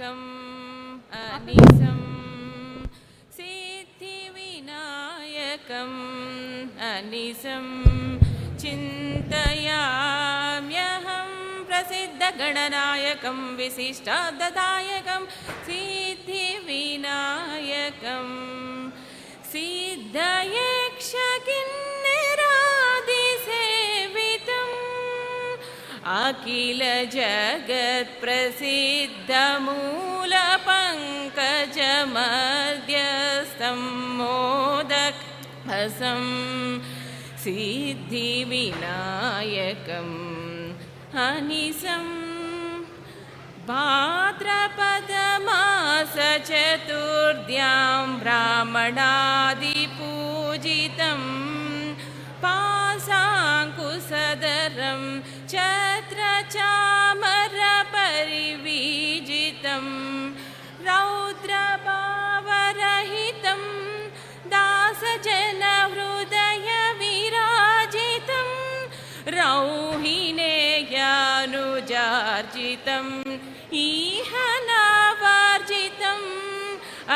सिद्धिविनायकम् अनिशं सिद्धिविनायकम् अनिशं चिन्तयाम्यहं प्रसिद्धगणनायकं विशिष्टार्थदायकं सिद्धिविनायकम् सिद्धयक्षकिन्नरादिसेवितम् अखिल जगत्प्रसिद्धमूलपङ्कजमध्यस्थं मोदकहसं सिद्धिविनायकम् अनिशं भाद्रपदमासचतुर्द्यां ब्राह्मणादिपूजितं पाशाङ्कुशधरं छत्रचामरपरिवीजितं रौद्रभावरहितं दासजनहृदयविराजितं रौहिणेयानुजार्जितम् इह नावार्जितम्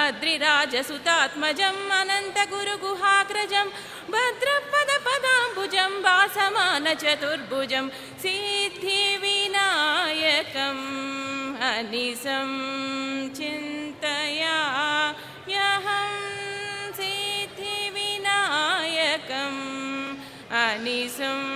अद्रिराजसुतात्मजम् अनन्तगुरुगुहाग्रजं भद्रपदपदाम्बुजं भासमानचतुर्भुजं सिद्धिविनायकम् अनिशं चिन्तयाम्यहं सिद्धिविनायकम् अनिशम्